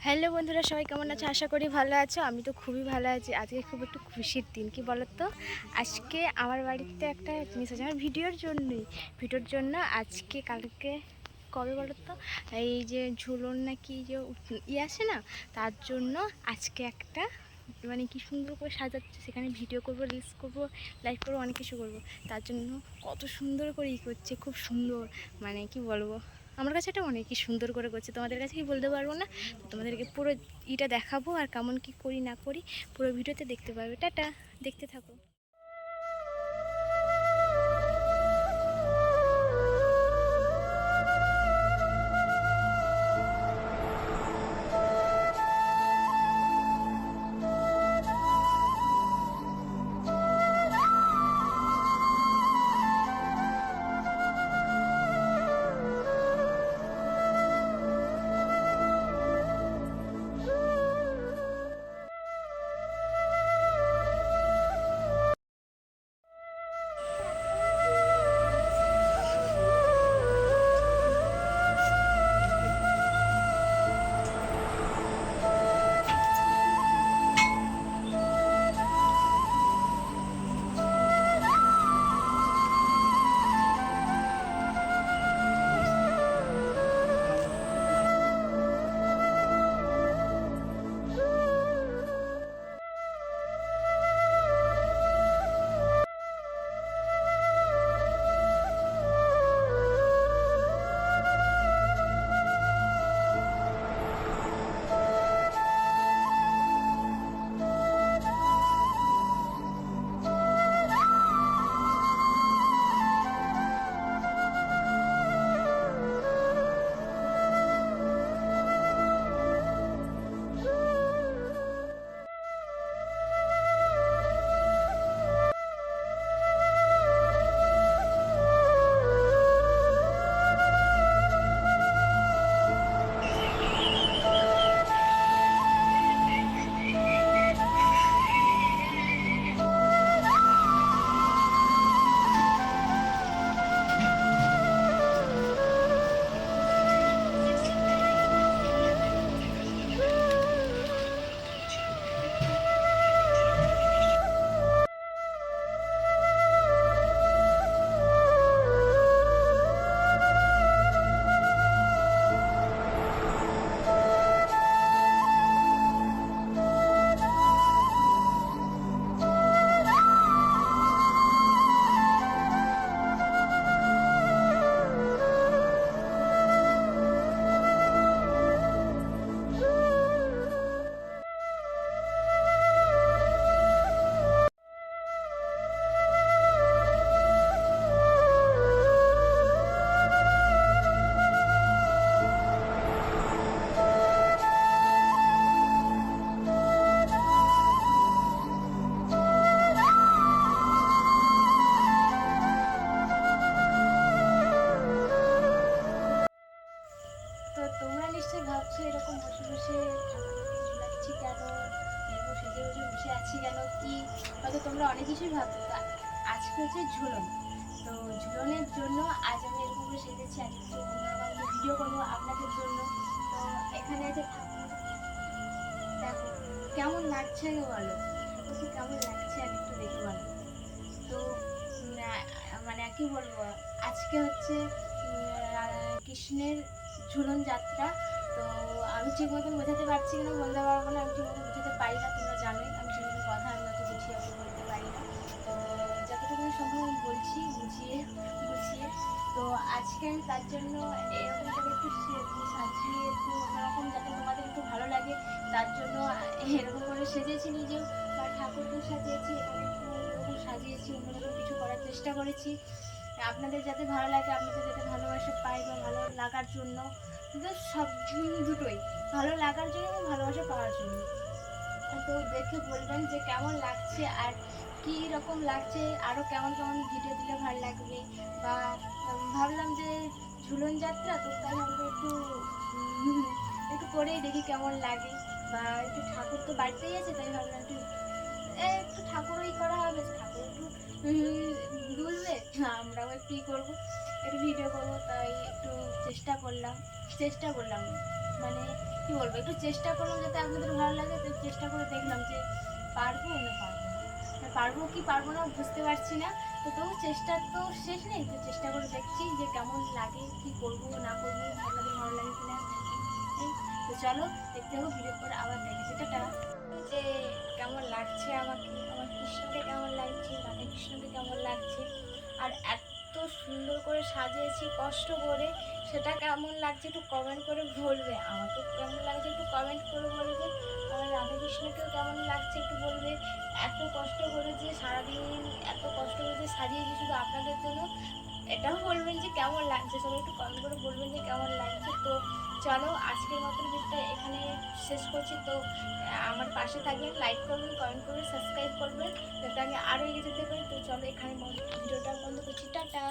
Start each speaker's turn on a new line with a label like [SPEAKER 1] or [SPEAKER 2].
[SPEAKER 1] Hello বন্ধুরা, সবাই কেমন আছো? আশা করি ভালো আছো। আমি তো খুবই ভালো আছি। আজকে খুব একটু খুশির দিন, কি বলো তো? আজকে আমার বাড়িতে একটা জিনিস আছে, আমার ভিডিওর জন্য আজকে কালকে কবে বলো তো, এই যে ঝুলন নাকি যে আসে না, তার জন্য আজকে একটা মানে কি সুন্দর করে সাজাচ্ছে, সেখানে ভিডিও করব, রিলস করব, লাইভ করবো, অনেক কিছু করবো। তার জন্য কত সুন্দর করে করছে, খুব সুন্দর, মানে কি বলবো, আমার কাছে এটা অনেকই সুন্দর করে করছে। তোমাদের কাছে কি বলতে পারবো না। তো তোমাদেরকে পুরো দেখাবো, আর কেমন কি করি না করি পুরো ভিডিওতে দেখতে পারবে। টাটা, দেখতে থাকো। তো তোমরা নিশ্চয়ই ভাবছো এরকম বসে বসে ঠাকুরকে ঝুলাচ্ছি কেন, এরকম সেজে বসে বসে আছি কেন, কি হয়তো তোমরা অনেক কিছুই ভাবছো। তো আজকে হচ্ছে ঝুলন। তো ঝুলনের জন্য আজ আমি এরকম করে সেজেছি, আজ একটু অন্যরকম ভিডিও করবো আপনাদের জন্য। তো এখানে আছে ঠাকুর, দেখো কেমন লাগছে আগে বলো, ঠাকুরকে কেমন লাগছে আগে একটু দেখে বলো। তো মানে কি বলবো, আজকে হচ্ছে কৃষ্ণের ঝুলন যাত্রা। তো আমি ঠিক মতন বোঝাতে পারছি কিনা বলতে পারবো না, আমি ঠিক মতো বোঝাতে পারি না, তোমরা জানোই আমি সেরকম কথা আমি অত গুছিয়ে অত বলতে পারি না। তো যতটুকু সম্ভব আমি বলছি গুছিয়ে গুছিয়ে। তো আজকে আমি তার জন্য এরকম করে একটু সাজিয়ে একটু অন্যরকম, যাতে তোমাদের একটু ভালো লাগে, তার জন্য এরকম করে সেজেছি নিজেও, বা ঠাকুরকেও সাজিয়েছি, এখানে একটু অন্যরকম সাজিয়েছি, অন্যরকম কিছু করার চেষ্টা করেছি আপনাদের যাতে ভালো লাগে, আপনাদের যাতে ভালোবাসা পাই বা ভালো লাগার জন্য। কিন্তু সব দুটোই, ভালো লাগার জন্য এবং ভালোবাসা পাওয়ার জন্য। তো দেখে বলবেন যে কেমন লাগছে আর কি রকম লাগছে, আরও কেমন কেমন ভিডিও দিলে ভালো লাগবে। বা ভাবলাম যে ঝুলন যাত্রা, তো তাই ভাবলাম একটু করেই দেখি কেমন লাগে। বা একটু ঠাকুর তো বাড়িতেই আছে, তাই ভাবলাম একটু ঠাকুরই করা হবে, ঠাকুর একটু দুলবে, আমরাও একটু করবো, একটু ভিডিও করবো, তাই একটু চেষ্টা করলাম মানে কী বলবো, একটু চেষ্টা করলাম যাতে আপনাদের ভালো লাগে, তো চেষ্টা করে দেখলাম যে পারবো না পারবো না, পারবো কি পারবো না বুঝতে পারছি না। তো তবু চেষ্টার তো শেষ নেই, তো চেষ্টা করে দেখছি যে কেমন লাগে, কি করবো না করবো, আপনাদের ভালো লাগে কিনা। তো চলো দেখতে হবে, ভিডিও করে আবার দেখেছি টাটা। যে কেমন লাগছে আমাকে, আমার কৃষ্ণকে কেমন লাগছে, রাধা কৃষ্ণকে কেমন লাগছে, আর এত সুন্দর করে সাজিয়েছি কষ্ট করে, সেটা কেমন লাগছে একটু কমেন্ট করে বলবে। আমাকেও কেমন লাগছে একটু কমেন্ট করে বলবে, আর রাধা কৃষ্ণকেও কেমন লাগছে একটু বলবে। এত কষ্ট করে যে সারাদিন এত কষ্ট করে যে সাজিয়েছি শুধু আপনাদের জন্য, এটাও বলবেন যে কেমন লাগছে, সবাই একটু কমেন্ট করে বলবেন যে কেমন লাগছে। তো চলো আজকের মতন ভিডিওটা এখানে শেষ করছি। তো আমার পাশে থাকবেন, লাইক করবেন, কমেন্ট করবেন, সাবস্ক্রাইব করবেন যাতে আমি আরও এগিয়ে যেতে পারি। তো চলো এখানে ভিডিওটা বন্ধ করছি, টাটা।